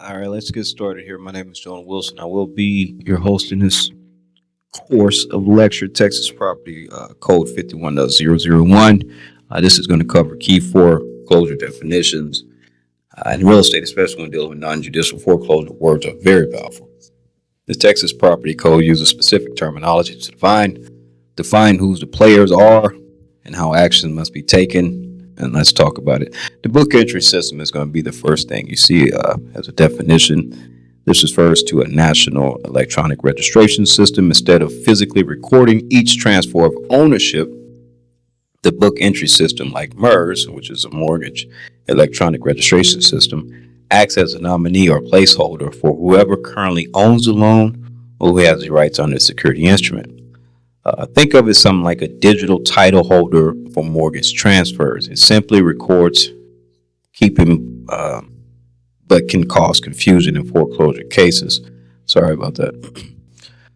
All right, let's get started here. My name is John Wilson. I will be your host in this course of lecture, Texas Property Code 51.001. This is going to cover key foreclosure definitions. In real estate, especially when dealing with non-judicial foreclosure, words are very powerful. The Texas Property Code uses specific terminology to define who the players are and how action must be taken. And let's talk about it. The book entry system is going to be the first thing you see as a definition. This refers to a national electronic registration system. Instead of physically recording each transfer of ownership, the book entry system, like MERS, which is a mortgage electronic registration system, acts as a nominee or placeholder for whoever currently owns the loan or who has the rights under the security instrument. Think of it something like a digital title holder for mortgage transfers. It simply records but can cause confusion in foreclosure cases. Sorry about that.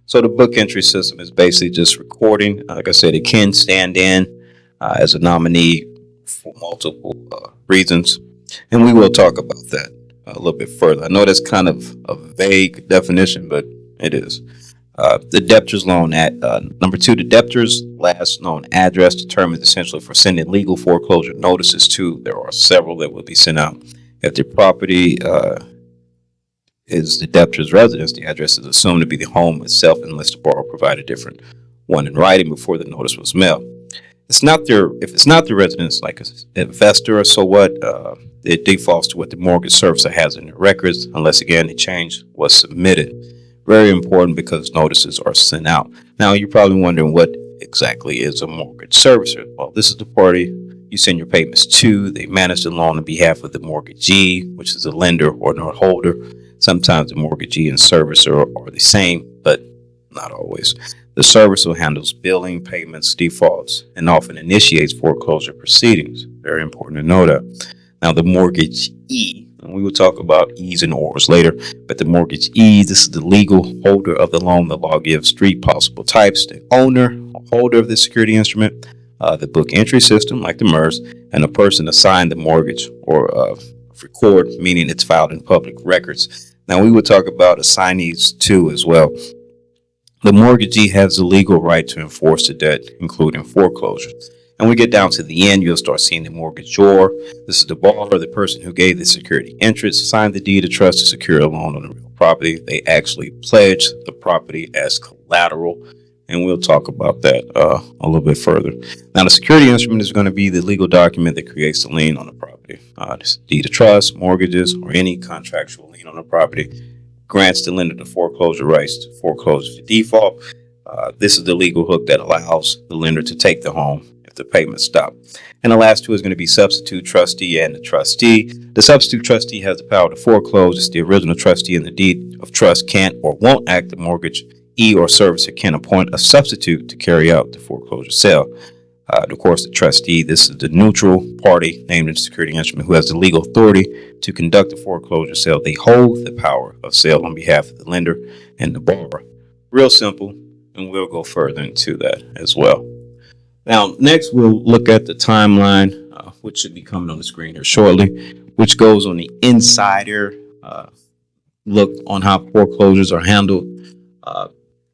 So the book entry system is basically just recording. Like I said, it can stand in as a nominee for multiple reasons. And we will talk about that a little bit further. I know that's kind of a vague definition, but it is. The debtor's loan at number 2, the debtor's last known address determines essentially for sending legal foreclosure notices to. There are several that will be sent out. If the property is the debtor's residence, the address is assumed to be the home itself unless the borrower provided a different one in writing before the notice was mailed. If it's not the residence, like an investor or so what, it defaults to what the mortgage servicer has in their records, unless again the change was submitted. Very important because notices are sent out. Now, you're probably wondering what exactly is a mortgage servicer. Well, this is the party you send your payments to. They manage the loan on behalf of the mortgagee, which is the lender or note holder. Sometimes the mortgagee and servicer are the same, but not always. The servicer handles billing, payments, defaults, and often initiates foreclosure proceedings. Very important to know that. Now, the mortgagee, and we will talk about E's and Or's later, but the mortgagee, this is the legal holder of the loan. The law gives 3 possible types: the owner, holder of the security instrument, the book entry system, like the MERS, and the person assigned the mortgage or record, meaning it's filed in public records. Now, we will talk about assignees too as well. The mortgagee has the legal right to enforce the debt, including foreclosure. And we get down to the end, you'll start seeing the mortgagor. This is the borrower, the person who gave the security interest, signed the deed of trust to secure a loan on the real property. They actually pledge the property as collateral, and we'll talk about that a little bit further. Now, the security instrument is going to be the legal document that creates the lien on the property. This deed of trust, mortgages, or any contractual lien on the property grants the lender the foreclosure rights to foreclose the default. This is the legal hook that allows the lender to take the home if the payments stop. And the last 2 is going to be substitute trustee and the trustee. The substitute trustee has the power to foreclose. It's the original trustee, and the deed of trust can't or won't act. The mortgagee or servicer can appoint a substitute to carry out the foreclosure sale. Of course, the trustee, this is the neutral party named in the security instrument who has the legal authority to conduct the foreclosure sale. They hold the power of sale on behalf of the lender and the borrower. Real simple, and we'll go further into that as well. Now, next we'll look at the timeline, which should be coming on the screen here shortly, which goes on the insider look on how foreclosures are handled.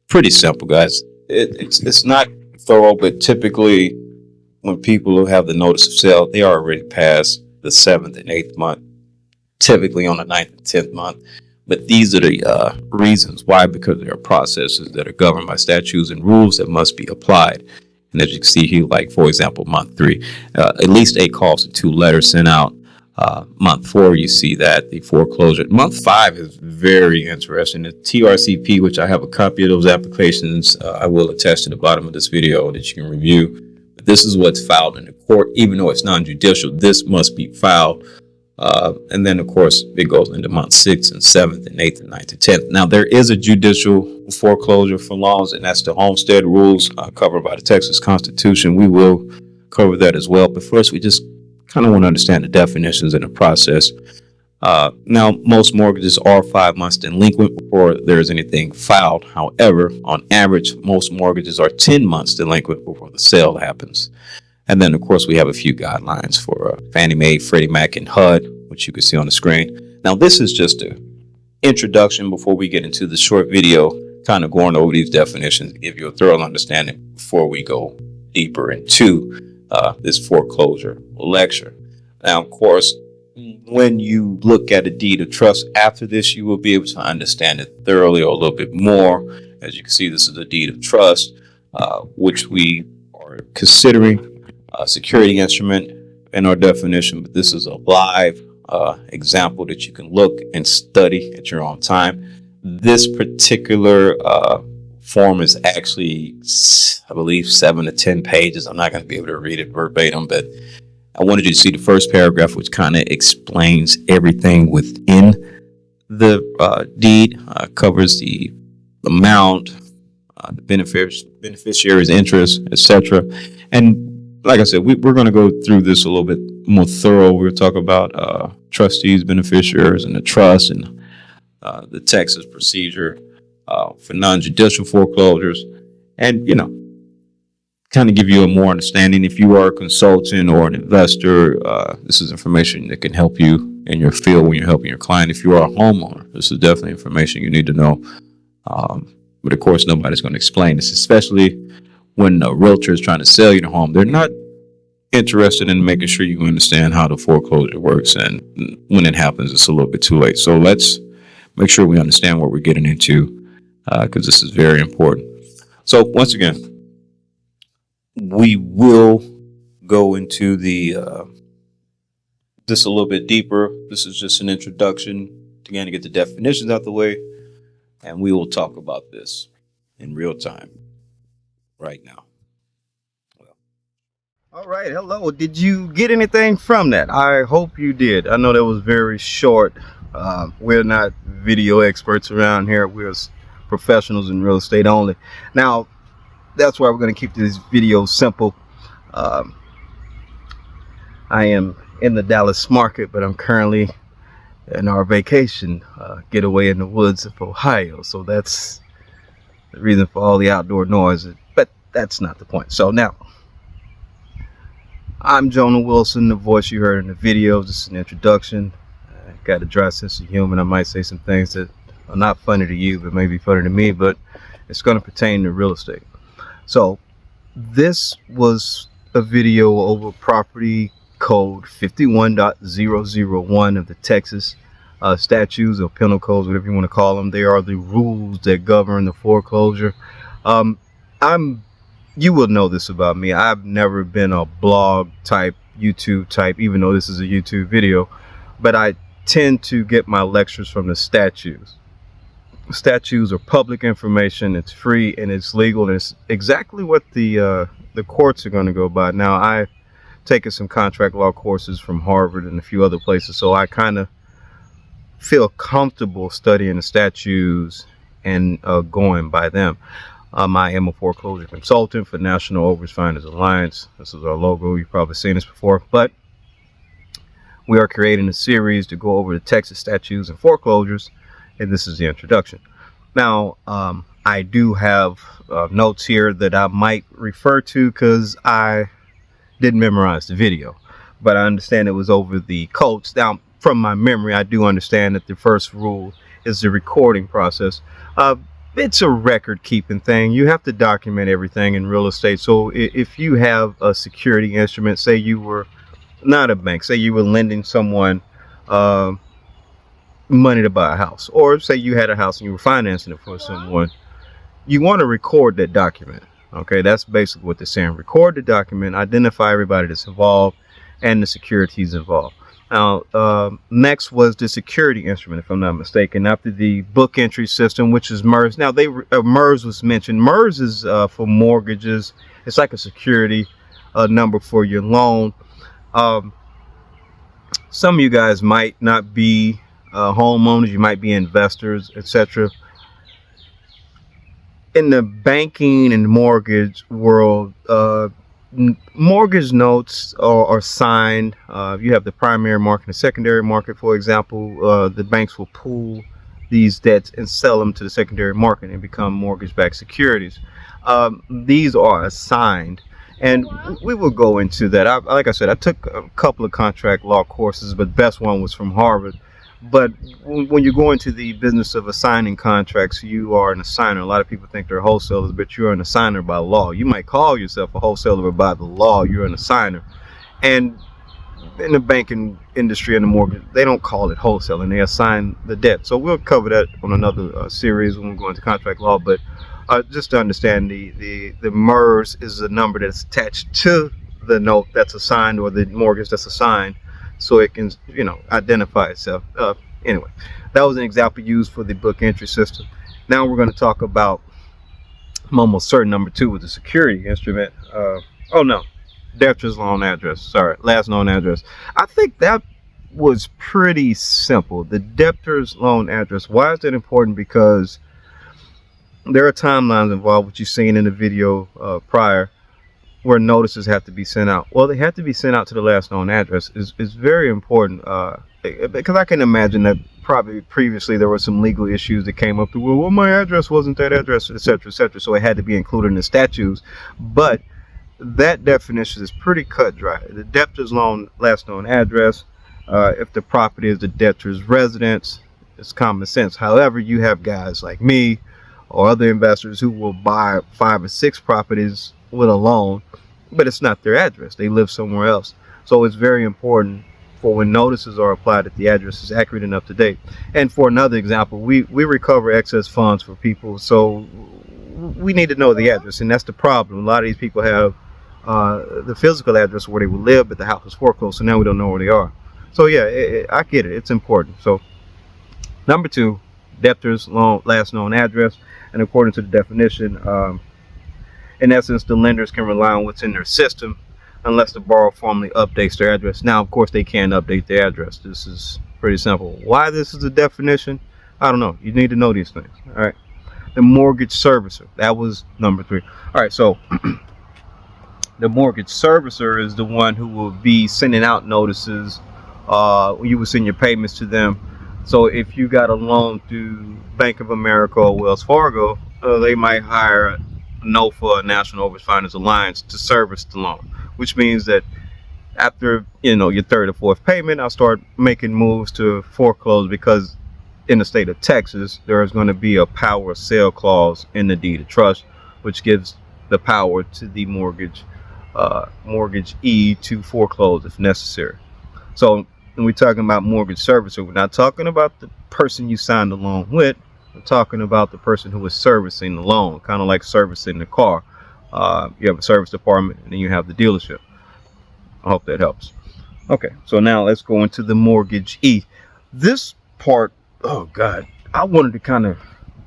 Pretty simple, guys. It's not thorough, but typically when people who have the notice of sale, they are already past the 7th and 8th month, typically on the 9th and 10th month. But these are the reasons why, because there are processes that are governed by statutes and rules that must be applied. And as you can see here, like, for example, month 3, at least 8 calls and 2 letters sent out. Month 4, you see that the foreclosure. Month 5 is very interesting. The TRCP, which I have a copy of those applications, I will attach to the bottom of this video that you can review. But this is what's filed in the court. Even though it's non-judicial, this must be filed. And then, of course, it goes into month 6 and 7th and 8th and 9th and 10th. Now, there is a judicial foreclosure for loans, and that's the homestead rules covered by the Texas Constitution. We will cover that as well. But first, we just kind of want to understand the definitions and the process. Now, most mortgages are 5 months delinquent before there is anything filed. However, on average, most mortgages are 10 months delinquent before the sale happens. And then, of course, we have a few guidelines for Fannie Mae, Freddie Mac, and HUD, which you can see on the screen. Now, this is just a introduction before we get into the short video, kind of going over these definitions, give you a thorough understanding before we go deeper into this foreclosure lecture. Now, of course, when you look at a deed of trust after this, you will be able to understand it thoroughly or a little bit more. As you can see, this is a deed of trust, which we are considering a security instrument in our definition, but this is a live example that you can look and study at your own time. This particular form is actually, I believe, 7 to 10 pages. I'm not going to be able to read it verbatim, but I wanted you to see the first paragraph, which kind of explains everything within the deed, covers the amount, the beneficiary's interest, etc. And like I said, we're going to go through this a little bit more thorough. We'll talk about trustees, beneficiaries, and the trust, and the Texas procedure for non-judicial foreclosures, and kind of give you a more understanding. If you are a consultant or an investor, this is information that can help you in your field when you're helping your client. If you are a homeowner, this is definitely information you need to know. But of course, nobody's going to explain this, especially when a realtor is trying to sell you the home. They're not interested in making sure you understand how the foreclosure works, and when it happens, it's a little bit too late. So let's make sure we understand what we're getting into, because this is very important. So once again, we will go into the this a little bit deeper. This is just an introduction again to get the definitions out the way, and we will talk about this in real time right now. All right, hello. Did you get anything from that? I hope you did. I know that was very short. We're not video experts around here. We're professionals in real estate only. Now, that's why we're going to keep this video simple. I am in the Dallas market, but I'm currently in our vacation getaway in the woods of Ohio. So that's the reason for all the outdoor noise. But that's not the point. So now, I'm Jonah Wilson, the voice you heard in the video. This is an introduction. I got a dry sense of humor. I might say some things that are not funny to you, but maybe funny to me, but it's going to pertain to real estate. So this was a video over property code 51.001 of the Texas statutes or penal codes, whatever you want to call them. They are the rules that govern the foreclosure. You will know this about me. I've never been a blog type, YouTube type, even though this is a YouTube video, but I tend to get my lectures from the statutes. Statutes are public information. It's free and it's legal, and it's exactly what the courts are going to go by. Now, I've taken some contract law courses from Harvard and a few other places, so I kind of feel comfortable studying the statutes and going by them. I am a foreclosure consultant for National Overage Finders Alliance. This is our logo. You've probably seen this before, but we are creating a series to go over the Texas statutes and foreclosures, and this is the introduction. Now, I do have notes here that I might refer to because I didn't memorize the video, but I understand it was over the codes. Now, from my memory, I do understand that the first rule is the recording process. It's a record keeping thing. You have to document everything in real estate. So if you have a security instrument, say you were not a bank, say you were lending someone money to buy a house, or say you had a house and you were financing it for someone, you want to record that document. Okay, that's basically what they're saying. Record the document, identify everybody that's involved and the securities involved. Now, next was the security instrument, if I'm not mistaken, after the book entry system, which is MERS. Now, MERS was mentioned. MERS is for mortgages. It's like a security number for your loan. Some of you guys might not be homeowners. You might be investors, etc. In the banking and mortgage world, mortgage notes are signed. You have the primary market and the secondary market. For example, the banks will pool these debts and sell them to the secondary market and become mortgage-backed securities. These are assigned, and we will go into that. Like I said, I took a couple of contract law courses, but the best one was from Harvard. But when you go into the business of assigning contracts, you are an assigner. A lot of people think they're wholesalers, but you're an assigner by law. You might call yourself a wholesaler, but by the law, you're an assigner. And in the banking industry and the mortgage, they don't call it wholesaling. They assign the debt. So we'll cover that on another series when we go into contract law. But just to understand, the MERS is the number that's attached to the note that's assigned, or the mortgage that's assigned, so it can, identify itself. Anyway, that was an example used for the book entry system. Now we're going to talk about, I'm almost certain, number 2 with the security instrument. Debtor's loan address. Sorry, last known address. I think that was pretty simple. The debtor's loan address. Why is that important? Because there are timelines involved, which you've seen in the video prior, where notices have to be sent out. Well, they have to be sent out to the last known address. Is very important, because I can imagine that probably previously there were some legal issues that came up to, well, my address wasn't that address, etc., etc. So it had to be included in the statutes. But that definition is pretty cut dry. The debtor's loan last known address, if the property is the debtor's residence, it's common sense. However, you have guys like me or other investors who will buy 5 or 6 properties with a loan, but it's not their address. They live somewhere else. So it's very important for when notices are applied that the address is accurate and up to date. And for another example, we recover excess funds for people, so we need to know the address, and that's the problem. A lot of these people have the physical address where they would live, but the house is foreclosed, so now we don't know where they are. So yeah, I get it. It's important. So number 2, debtor's loan last known address, and according to the definition, in essence, the lenders can rely on what's in their system unless the borrower formally updates their address. Now, of course, they can update their address. This is pretty simple. Why this is a definition? I don't know. You need to know these things. All right. The mortgage servicer. That was number 3. All right. So the mortgage servicer is the one who will be sending out notices. You will send your payments to them. So if you got a loan through Bank of America or Wells Fargo, they might hire NOFA, National Overage Finance Alliance, to service the loan, which means that after your 3rd or 4th payment, I'll start making moves to foreclose, because in the state of Texas, there is going to be a power of sale clause in the deed of trust, which gives the power to the mortgagee to foreclose if necessary. So when we're talking about mortgage servicer, we're not talking about the person you signed the loan with. We're talking about the person who is servicing the loan, kind of like servicing the car. You have a service department, and then you have the dealership. I hope that helps. Okay, so now let's go into the mortgagee. This part, oh God, I wanted to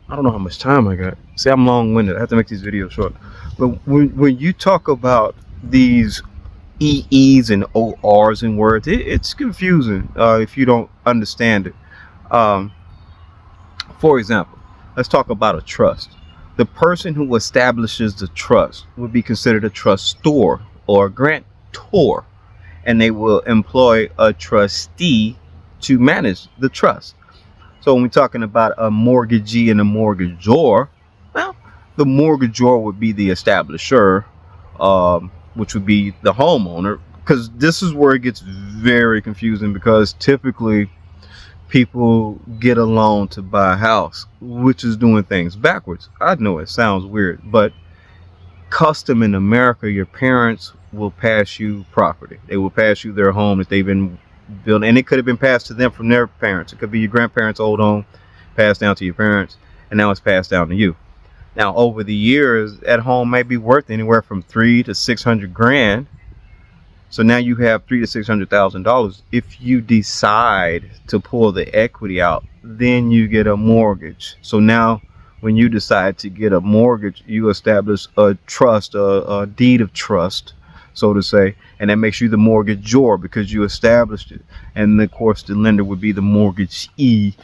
I don't know how much time I got. See, I'm long-winded. I have to make these videos short. But when you talk about these EEs and ORs in words, it's confusing if you don't understand it. For example, let's talk about a trust. The person who establishes the trust would be considered a trustor or a grantor, and they will employ a trustee to manage the trust. So when we're talking about a mortgagee and a mortgagor, well, the mortgagor would be the establisher, which would be the homeowner, because this is where it gets very confusing, because typically people get a loan to buy a house, which is doing things backwards. I know it sounds weird, but custom in America, your parents will pass you property. They will pass you their home that they've been building, and it could have been passed to them from their parents. It could be your grandparents' old home, passed down to your parents, and now it's passed down to you. Now, over the years, that home may be worth anywhere from $300,000 to $600,000. So now you have $300,000 to $600,000. If you decide to pull the equity out, then you get a mortgage. So now, when you decide to get a mortgage, you establish a trust, a deed of trust, so to say, and that makes you the mortgagor because you established it. And of course, the lender would be the mortgagee.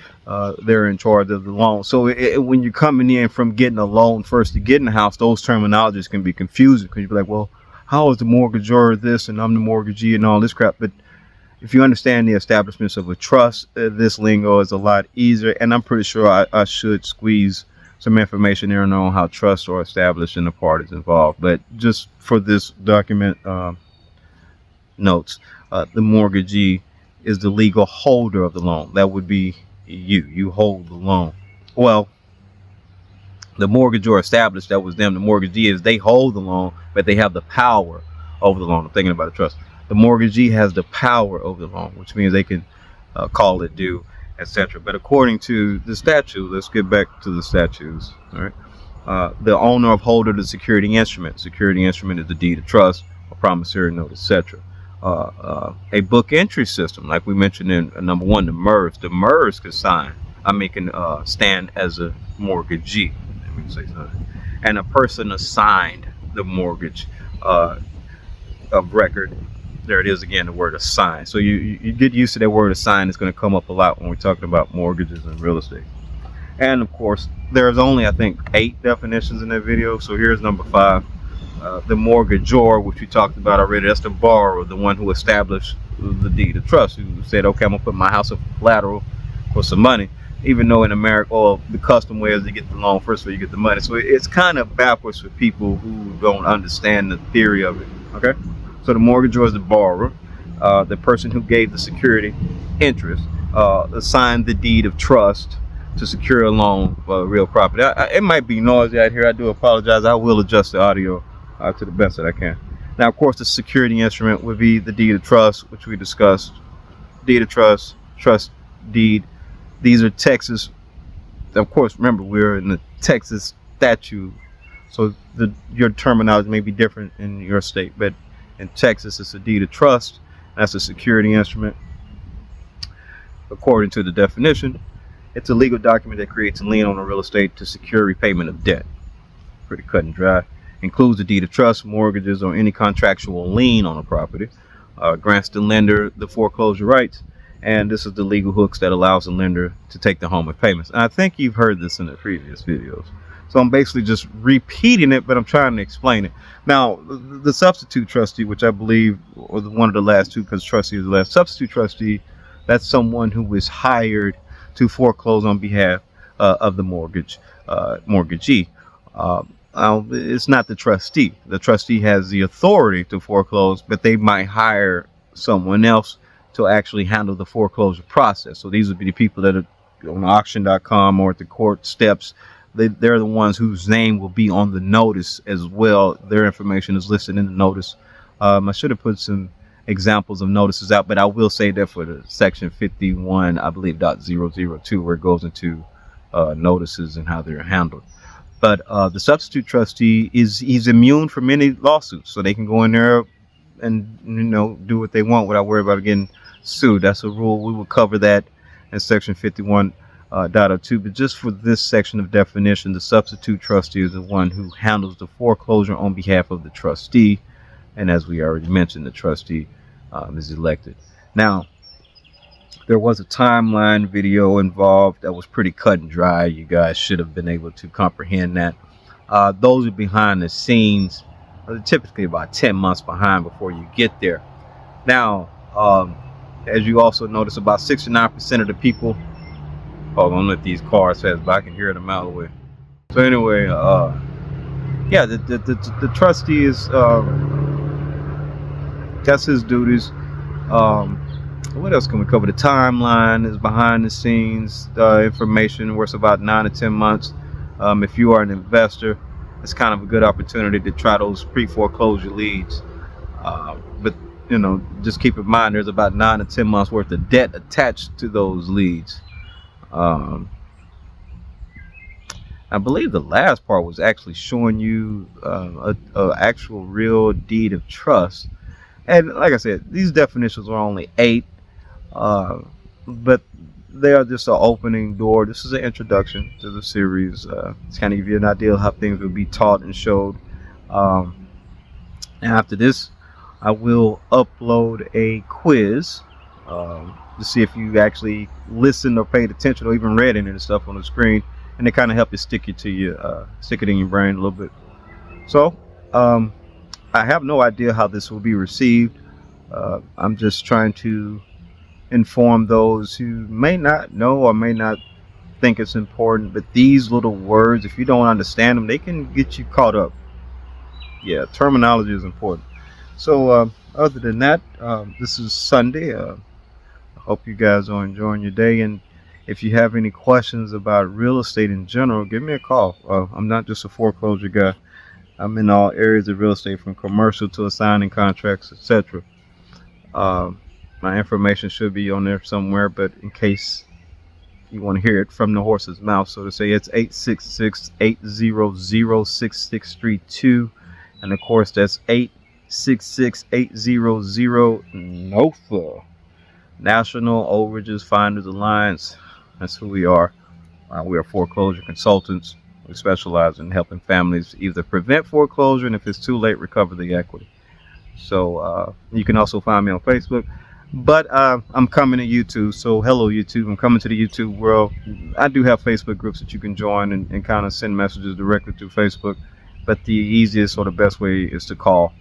They're in charge of the loan. So when you're coming in from getting a loan first to getting a house, those terminologies can be confusing, because you'd be like, well, how is the mortgagor this and I'm the mortgagee and all this crap? But if you understand the establishments of a trust, this lingo is a lot easier. And I'm pretty sure I should squeeze some information there on how trusts are established and the parties involved. But just for this document notes, the mortgagee is the legal holder of the loan. That would be you. You hold the loan. Well, the mortgagor established that was them. The mortgagee is they hold the loan, but they have the power over the loan. I'm thinking about a trust. The mortgagee has the power over the loan, which means they can call it due, etc. But according to the statute, let's get back to the statutes. All right. The owner of holder of the security instrument. Security instrument is the deed of trust, a promissory note, etc. A book entry system, like we mentioned in number 1, the MERS. The MERS can sign. Can stand as a mortgagee. Let me say something. And a person assigned the mortgage of record. There it is again, the word assign. So you get used to that word assign. It's going to come up a lot when we're talking about mortgages and real estate. And of course, there's only, I think, 8 definitions in that video. So here's number 5. The mortgagor, which we talked about already. That's the borrower, the one who established the deed of trust, who said, okay, I'm going to put my house up for collateral for some money. Even though in America, the custom way is to get the loan first before you get the money. So it's kind of backwards for people who don't understand the theory of it. Okay? So the mortgagor is the borrower, the person who gave the security interest, assigned the deed of trust to secure a loan for real property. It might be noisy out here. I do apologize. I will adjust the audio to the best that I can. Now, of course, the security instrument would be the deed of trust, which we discussed. Deed of trust, trust deed. These are Texas. Of course, remember, we're in the Texas statute, so your terminology may be different in your state, but in Texas, it's a deed of trust. That's a security instrument. According to the definition, it's a legal document that creates a lien on a real estate to secure repayment of debt. Pretty cut and dry. Includes the deed of trust, mortgages, or any contractual lien on a property. Grants the lender the foreclosure rights. And this is the legal hooks that allows the lender to take the home in payments. And I think you've heard this in the previous videos. So I'm basically just repeating it, but I'm trying to explain it. Now, the substitute trustee, which I believe was one of the last two, because trustee is the last. Substitute trustee, that's someone who is hired to foreclose on behalf of the mortgagee. It's not the trustee. The trustee has the authority to foreclose, but they might hire someone else to actually handle the foreclosure process. So these would be the people that are on auction.com or at the court steps. They're the ones whose name will be on the notice as well. Their information is listed in the notice. I should have put some examples of notices out, but I will say that for the section 51, I believe .002, where it goes into notices and how they're handled. But the substitute trustee he's immune from any lawsuits, so they can go in there and do what they want without worrying about getting sued. That's a rule. We will cover that in section 51.02. But just for this section of definition, the substitute trustee is the one who handles the foreclosure on behalf of the trustee. And as we already mentioned, the trustee is elected. Now, there was a timeline video involved that was pretty cut and dry. You guys should have been able to comprehend that. Those are behind the scenes, typically about 10 months behind before you get there. Now, as you also notice, about 69% of the people, hold on, let these cars pass by, I can hear it a mile away. So anyway, yeah, the trustee is, that's his duties. What else can we cover? The timeline is behind the scenes information, worth about 9 to 10 months. If you are an investor, it's kind of a good opportunity to try those pre-foreclosure leads. But just keep in mind, there's about 9 to 10 months worth of debt attached to those leads. I believe the last part was actually showing you a actual real deed of trust. And like I said, these definitions are only 8, but they are just an opening door. This is an introduction to the series. It's kind of give you an idea of how things will be taught and showed. And after this, I will upload a quiz to see if you actually listened or paid attention or even read any of the stuff on the screen, and they kind of help you stick it in your brain a little bit. So I have no idea how this will be received. I'm just trying to inform those who may not know or may not think it's important, but these little words, if you don't understand them, they can get you caught up. Yeah, terminology is important. So other than that, this is Sunday, Hope you guys are enjoying your day. And if you have any questions about real estate in general, give me a call. I'm not just a foreclosure guy. I'm in all areas of real estate, from commercial to assigning contracts, etc. My information should be on there somewhere, but in case you want to hear it from the horse's mouth, so to say, it's 866-800-6632. And of course, that's 866-800-NOFA. National Overages Finders Alliance. That's who we are. We are foreclosure consultants. We specialize in helping families either prevent foreclosure, and if it's too late, recover the equity. So you can also find me on Facebook. But I'm coming to YouTube. So hello, YouTube. I'm coming to the YouTube world. I do have Facebook groups that you can join and kind of send messages directly through Facebook. But the easiest or the best way is to call.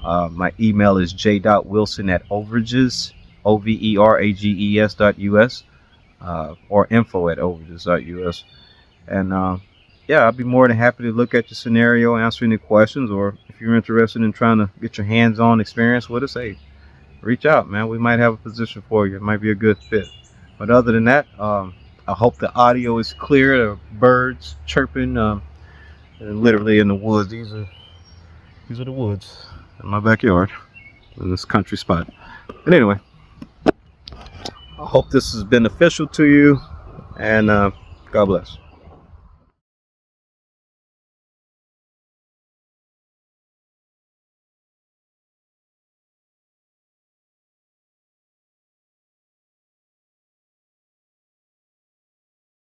My email is j.wilson@overages, overages.us, or info@overages.us. And yeah, I'll be more than happy to look at your scenario, answer any questions, or if you're interested in trying to get your hands-on experience with us, hey, reach out, man. We might have a position for you. It might be a good fit. But other than that, I hope the audio is clear. The birds chirping, and literally in the woods. These are the woods in my backyard, in this country spot. But anyway, I hope this is beneficial to you, and God bless.